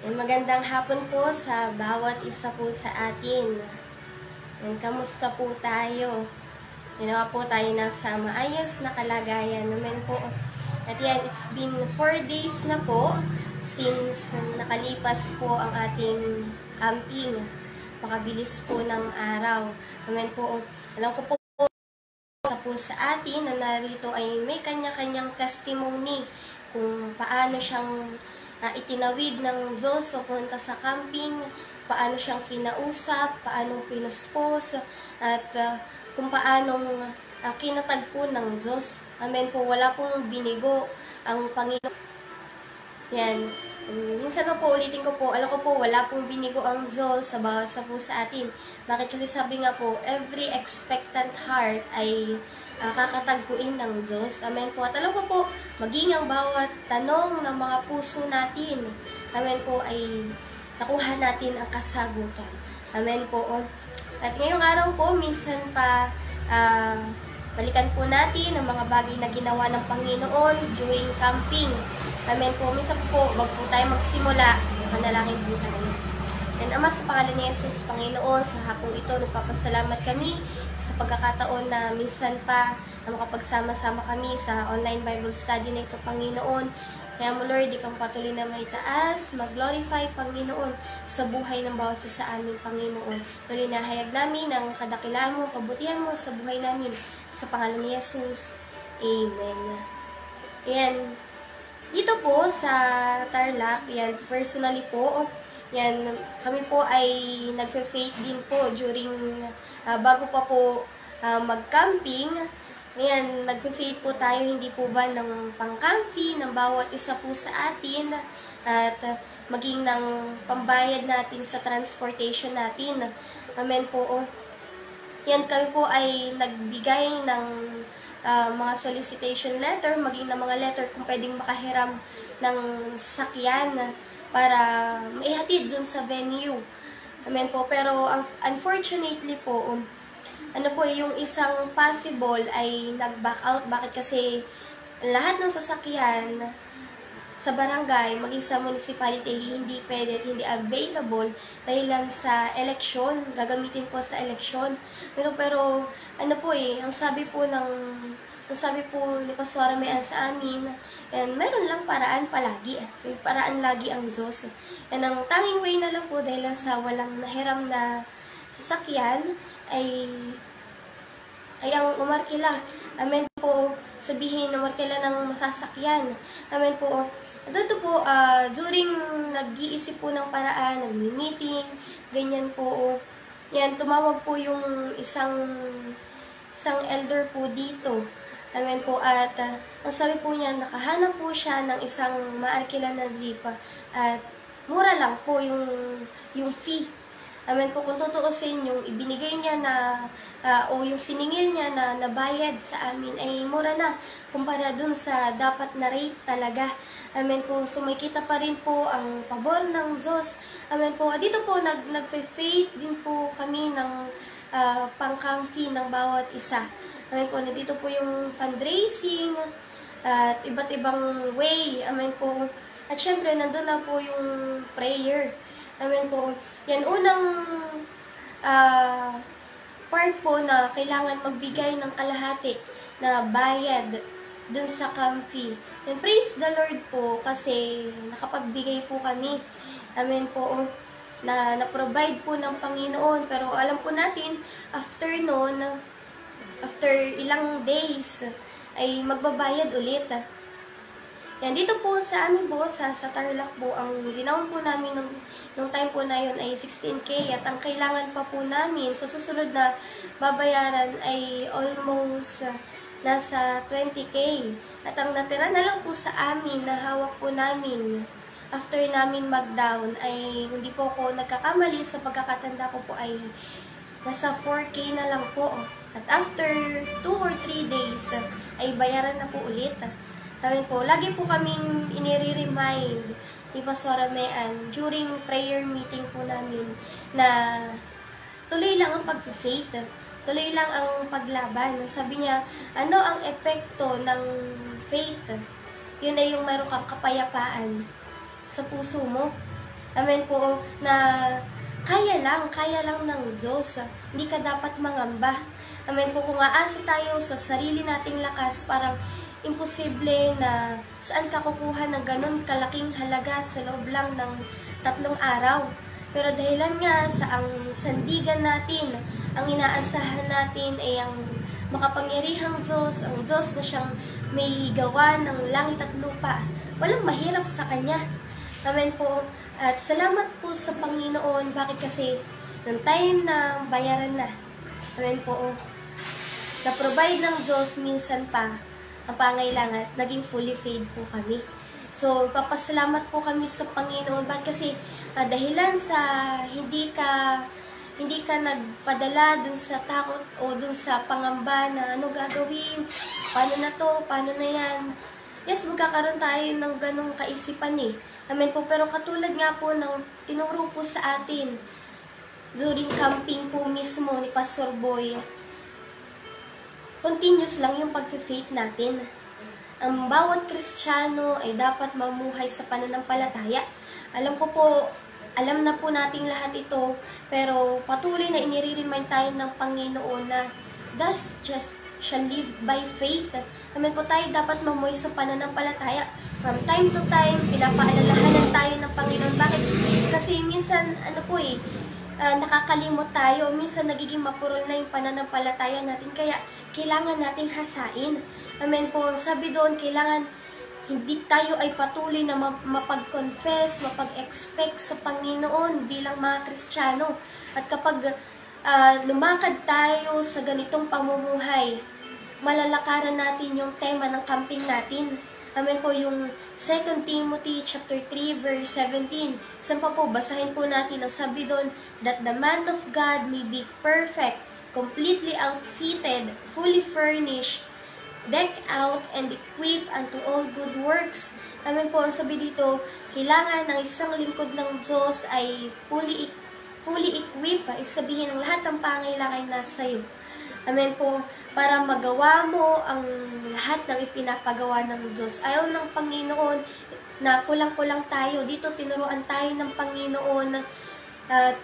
Magandang hapon po sa bawat isa po sa atin. Kamusta po tayo? Ginawa po tayo nasa maayos na kalagayan naman po. At yan, it's been 4 days na po since nakalipas po ang ating camping. Makabilis po ng araw. Naman po, alam ko po sa atin na narito ay may kanya-kanyang testimony kung paano siyang itinawid ng Diyos papunta sa camping, paano siyang kinausap, paano pinuspos, at kung paano kinatagpo ng Diyos. Amen po, wala pong binigo ang Panginoon. Yan. Minsan po ulitin ko po, alam ko po, wala pong binigo ang Diyos sa bawat sa po sa atin. Bakit? Kasi sabi nga po, every expectant heart ay kakatagpuin ng Diyos. Amen po. At alam ko po, maging ang bawat tanong ng mga puso natin, amen po, ay nakuha natin ang kasagutan. Amen po. At ngayong araw po, minsan pa, balikan po natin ang mga bagay na ginawa ng Panginoon during camping. Amen po. Minsan po, wag po tayo magsimula, manalangin po tayo. And Ama, sa pangalan ni Jesus, Panginoon, sa hapong ito, nagpapasalamat kami sa pagkakataon na minsan pa na makapagsama-sama kami sa online Bible study na ito, Panginoon. Kaya mo, Lord, ikaw patuloy na may taas, mag-glorify, Panginoon, sa buhay ng bawat isa sa amin, Panginoon. Tuloy na hayag namin ang kadakilaan mo, kabutihan mo sa buhay namin. Sa pangalan ni Jesus. Amen. Yan. Dito po sa Tarlac, yan, personally po, yan, kami po ay nagfe-faith din po during, bago pa po mag-camping. Yan, nagfe-faith po tayo, hindi po ba ng pang-camping, ng bawat isa po sa atin, at maging ng pambayad natin sa transportation natin. Amen po. Yan, kami po ay nagbigay ng mga solicitation letter, maging na mga letter kung pwedeng makahiram ng sasakyan para maihatid dun sa venue. Amen po. Pero unfortunately po, ano po, yung isang possible ay nag-back out. Bakit? Kasi lahat ng sasakyan sa barangay, maging sa municipality, hindi pwede at hindi available dahil sa eleksyon, gagamitin po sa eleksyon. Pero ano po ang sabi po ni Pastora Mayan sa amin, and meron lang paraan palagi. May paraan lagi ang Diyos. And ang tanging way na lang po dahil sa walang nahiram na sasakyan ay ang umarkila. Amen po, sabihin na umarkila ng masasakyan. Amen po. Dito po, during nag-iisip po ng paraan, nag-meeting, ganyan po. Yan, tumawag po yung isang elder po dito. Amen po. At ang sabi po niya, nakahanap po siya ng isang maarkila na jeep. At mura lang po yung fee. Amen po, kung tutuusin yung ibinigay niya na o yung siningil niya na nabayad sa amin ay mura na kumpara dun sa dapat na rate talaga. Amen po, so may kita pa rin po ang pabor ng Diyos. Amen po, dito po nag-faith din po kami ng pang-camping ng bawat isa. Amen po, dito po yung fundraising at iba't ibang way. Amen po, at syempre nandun na po yung prayer. Amen po. Yan, unang part po na kailangan magbigay ng kalahati na bayad dun sa camping. And praise the Lord po kasi nakapagbigay po kami. Amen po. Na-provide po ng Panginoon. Pero alam po natin, after noon, after ilang days, ay magbabayad ulit. Yan, dito po sa amin po, sa Tarlac po, ang dinawon po namin nung time po na yun ay 16K at ang kailangan pa po namin sa susunod na babayaran ay almost nasa 20K. At ang natira na lang po sa amin na hawak po namin after namin mag-down ay hindi po ako nagkakamali sa pagkakatanda ko po ay nasa 4K na lang po. At after 2 or 3 days ay bayaran na po ulit. Sabi po, lagi po kaming inire-remind ni Pastora Mayan during prayer meeting po namin na tuloy lang ang pag-faith, tuloy lang ang paglaban. Sabi niya, ano ang epekto ng faith? Yun ay yung meron kang kapayapaan sa puso mo. Amen po, na kaya lang ng Diyos. Hindi ka dapat mangamba. Amen po, kung aasa tayo sa sarili nating lakas, parang imposible na saan ka kukuha ng ganun kalaking halaga sa loob lang ng 3 araw. Pero dahilan nga sa ang sandigan natin, ang inaasahan natin ay ang makapangyarihang Diyos, ang Diyos na siyang may gawa ng langit at lupa. Walang mahirap sa Kanya. Amen po. At salamat po sa Panginoon. Bakit kasi nung time na bayaran na, amen po, na-provide ng Diyos minsan pa ang pangailangan, naging fully paid po kami. So, papasalamat po kami sa Panginoon. Bakit kasi dahilan sa hindi ka nagpadala dun sa takot o dun sa pangamba na ano gagawin, paano na to, paano na yan. Yes, magkakaroon tayo ng ganong kaisipan eh. Amen po, pero katulad nga po ng tinuro po sa atin during camping po mismo ni Pastor Boy, continuous lang yung pag-faith natin. Ang bawat Kristiyano ay dapat mamuhay sa pananampalataya. Alam na po nating lahat ito, pero patuloy na inire-remind tayo ng Panginoon na thus just shall live by faith. Amen po, tayo dapat mamuhay sa pananampalataya. From time to time, pinapaalalahanan tayo ng Panginoon. Bakit? Kasi minsan, nakakalimot tayo. Minsan nagiging mapurol na yung pananampalataya natin. Kaya, kailangan nating hasain. Amen po. Sabi doon, kailangan hindi tayo ay patuloy na mapag-confess, mapag-expect sa Panginoon bilang mga Kristiyano. At kapag lumakad tayo sa ganitong pamumuhay, malalakaran natin yung tema ng camping natin. Amen po, yung 2 Timothy chapter 3 verse 17. Saan pa po, basahin po natin ang sabi doon, that the man of God may be perfect, completely outfitted, fully furnished, decked out, and equipped unto all good works. Amen po, ang sabi dito, kailangan ng isang lingkod ng Diyos ay fully equipped, ibig sabihin ng lahat ng pangailangan nasa iyo. Amen po, para magawa mo ang lahat ng ipinapagawa ng Diyos. Ayaw ng Panginoon na kulang-kulang tayo. Dito tinuruan tayo ng Panginoon at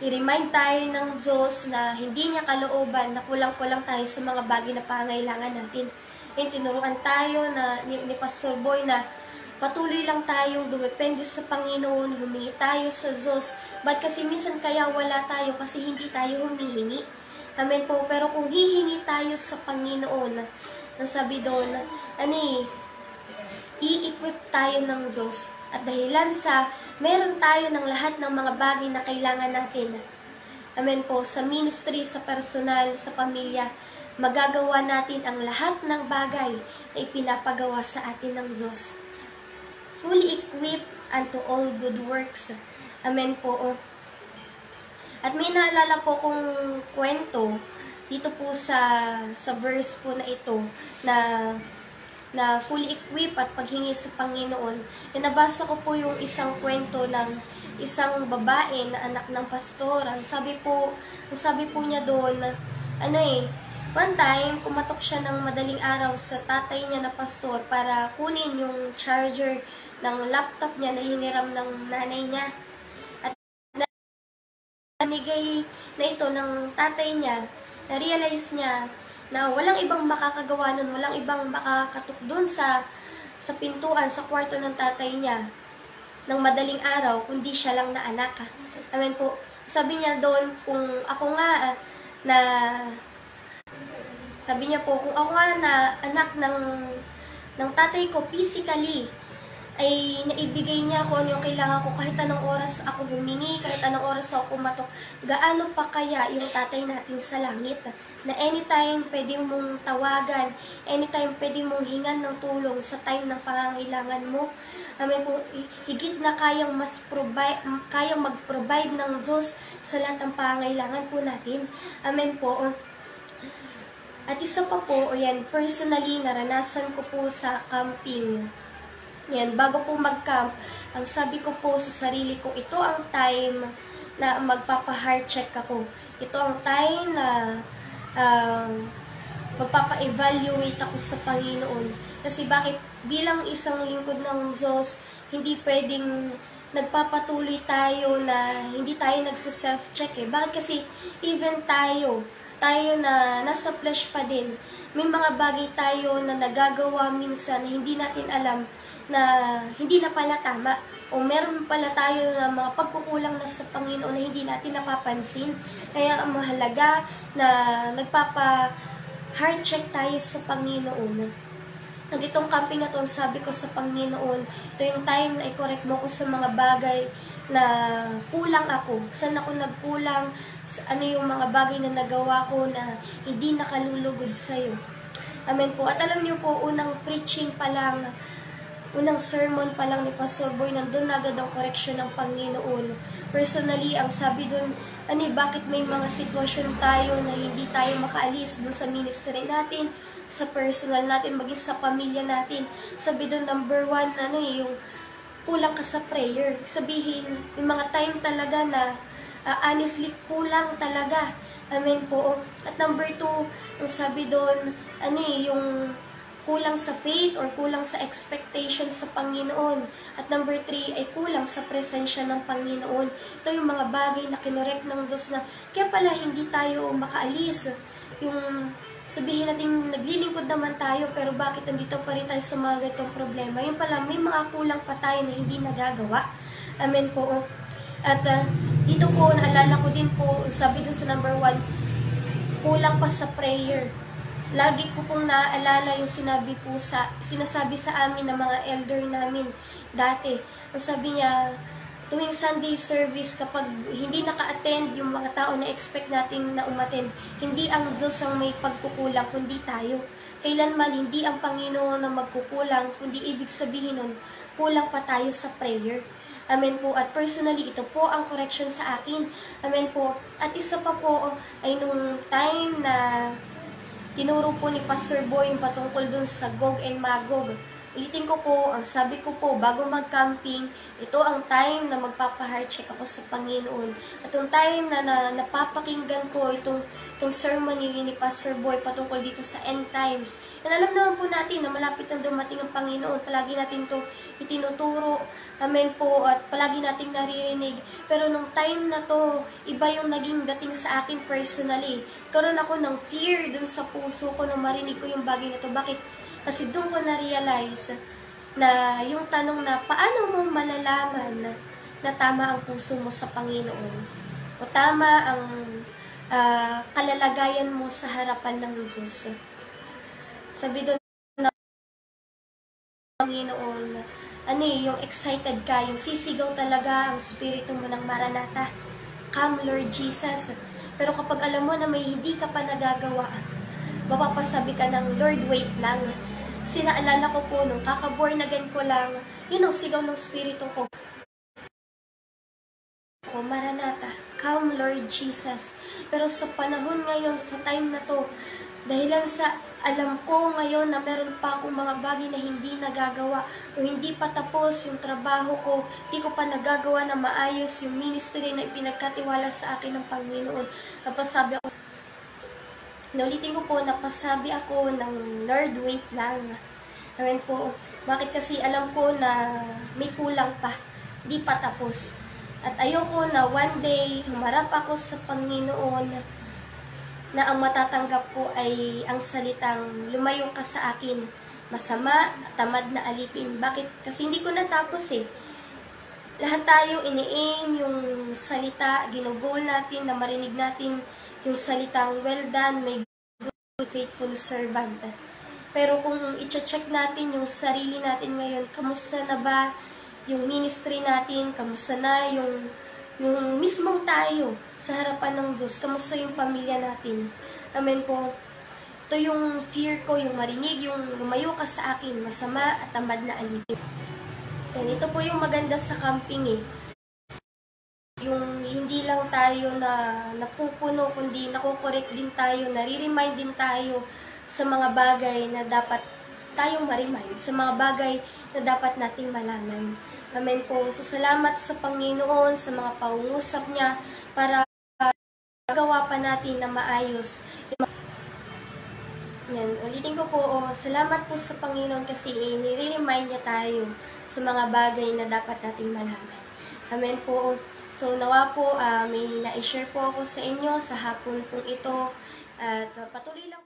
i-remind tayo ng Diyos na hindi niya kalooban na kulang-kulang tayo sa mga bagay na pangailangan natin. And tinuruan tayo ni Pastor Boy na patuloy lang tayong dumepende sa Panginoon, humingi tayo sa Diyos. Ba't kasi minsan kaya wala tayo kasi hindi tayo humihingi? Amen po. Pero kung hihingi tayo sa Panginoon, ang sabi doon, i-equip tayo ng Diyos. At dahilan sa meron tayo ng lahat ng mga bagay na kailangan natin. Amen po. Sa ministry, sa personal, sa pamilya, magagawa natin ang lahat ng bagay na ipinapagawa sa atin ng Diyos. Fully equipped unto all good works. Amen po. At may naalala po kong kwento dito po sa verse po na ito na fully equipped at paghingi sa Panginoon. Nabasa ko po yung isang kwento ng isang babae na anak ng pastor. Ang sabi po niya doon, one time, kumatok siya ng madaling araw sa tatay niya na pastor para kunin yung charger ng laptop niya na hiniram ng nanay niya. Nanigay na ito ng tatay niya, na-realize niya na walang ibang makakagawa nun, walang ibang makakatok dun sa pintuan, sa kwarto ng tatay niya ng madaling araw, kundi siya lang na anak. Amen po. Sabi niya doon, kung ako nga na anak ng tatay ko physically, ay naibigay niya kung ano yung kailangan ko kahit anong oras ako humingi, kahit anong oras ako kumatok. Gaano pa kaya yung tatay natin sa langit na anytime pwede mong tawagan, anytime pwede mong hingan ng tulong sa time ng pangangailangan mo. Amen po, higit na kayang mag-provide ng Diyos sa lahat ng pangangailangan po natin. Amen po. At isa pa po, personally naranasan ko po sa camping. Yan, bago po mag-camp, ang sabi ko po sa sarili ko, ito ang time na magpapa-heart check ako. Ito ang time na magpapa-evaluate ako sa Panginoon. Kasi bakit bilang isang lingkod ng Diyos, hindi pwedeng nagpapatuloy tayo na hindi tayo nagsa-self-check eh. Bakit kasi even tayo na nasa flesh pa din, may mga bagay tayo na nagagawa minsan na hindi natin alam na hindi na pala tama. O meron pala tayo na mga pagkukulang na sa Panginoon na hindi natin napapansin. Kaya ang mahalaga na nagpapa-heart check tayo sa Panginoon. At itong camping na to, sabi ko sa Panginoon, ito yung time na i-correct mo ko sa mga bagay na kulang ako. Saan ako nagkulang? Ano yung mga bagay na nagawa ko na hindi nakalulugod sa'yo. Amen po. At alam niyo po, unang preaching pa lang, unang sermon pa lang ni Pastor Boy, nandun na agad ang correction ng Panginoon. Personally, ang sabi dun, bakit may mga sitwasyon tayo na hindi tayo makaalis dun sa ministry natin, sa personal natin, maging sa pamilya natin. Sabi dun, number 1, yung kulang ka sa prayer. Sabihin, yung mga time talaga na honestly, kulang talaga. Amen po. At number 2, ang sabi doon, yung kulang sa faith or kulang sa expectation sa Panginoon. At number 3 ay kulang sa presensya ng Panginoon. Ito yung mga bagay na kinorek ng Diyos na kaya pala hindi tayo makaalis. Yung sabihin natin, naglilingkod naman tayo, pero bakit nandito pa rin tayo sa mga ganitong problema? Yung pala, may mga kulang pa tayo na hindi nagagawa. Amen po. At dito po, naalala ko din po, sabi doon sa number 1, kulang pa sa prayer. Lagi ko pong naaalala yung sinasabi sa amin ng mga elder namin dati. Ang sabi niya, tuwing Sunday service, kapag hindi naka-attend yung mga tao na expect natin na umattend, hindi ang Diyos ang may pagkukulang, kundi tayo. Kailanman hindi ang Panginoon ang magkukulang, kundi ibig sabihin nun, kulang pa tayo sa prayer. Amen po. At personally, ito po ang correction sa akin. Amen po. At isa pa po ay nung time na tinuro po ni Pastor Boy yung patungkol dun sa Gog and Magog. Ulitin ko po, ang sabi ko po, bago mag-camping, ito ang time na magpapa-heart check ako sa Panginoon. At yung time na napapakinggan ko itong sermon ni Pastor Boy patungkol dito sa end times. And alam naman po natin na malapit na dumating ang Panginoon. Palagi natin ito itinuturo. Amen po. At palagi nating naririnig. Pero nung time na to, iba yung naging dating sa akin personally. Karoon ako ng fear dun sa puso ko nung marinig ko yung bagay na to. Bakit? Kasi doon ko na-realize na yung tanong na paano mo malalaman na tama ang puso mo sa Panginoon o tama ang kalalagayan mo sa harapan ng Diyos. Sabi doon na Panginoon, yung excited ka, yung sisigaw talaga ang spirito mo ng Maranatha. Come Lord Jesus. Pero kapag alam mo na may hindi ka pa nagagawa, mapapasabi ka ng Lord, wait lang. Sinaalala ko po nung kaka-born again ko lang, yun ang sigaw ng spirito ko. Maranatha, come Lord Jesus. Pero sa panahon ngayon, sa time na to, dahilan sa alam ko ngayon na meron pa akong mga bagay na hindi nagagawa o hindi pa tapos yung trabaho ko, hindi ko pa nagagawa na maayos yung ministry na ipinagkatiwala sa akin ng Panginoon. Napasabi ako, naulitin ko po, napasabi ako ng Lord, wait lang. Amen po. Bakit kasi alam ko na may kulang pa, di pa tapos. At ayoko na one day, humarap ako sa Panginoon na ang matatanggap ko ay ang salitang lumayo ka sa akin. Masama, tamad na alipin. Bakit? Kasi hindi ko natapos eh. Lahat tayo ini-aim yung salita, ginugol natin, na marinig natin yung salitang well done, may good, faithful servant. Pero kung i-check natin yung sarili natin ngayon, kamusta na ba yung ministry natin, kamusta na yung mismong tayo sa harapan ng Diyos, kamusta yung pamilya natin. Amen po. Ito yung fear ko, yung marinig, yung lumayo ka sa akin, masama at tamad na alipin. Yan, ito po yung maganda sa camping eh. Yung hindi lang tayo na napupuno, kundi nakukorek din tayo, nare-remind din tayo sa mga bagay na dapat tayong ma-remind, sa mga bagay na dapat nating malaman. Amen po. So, salamat sa Panginoon, sa mga paungusap niya, para magawa pa natin na maayos. Yan. Ulitin ko po, salamat po sa Panginoon kasi nire-remind niya tayo sa mga bagay na dapat nating malaman. Amen po. So nawa po may na-share po ako sa inyo sa hapon pong ito at patuloy lang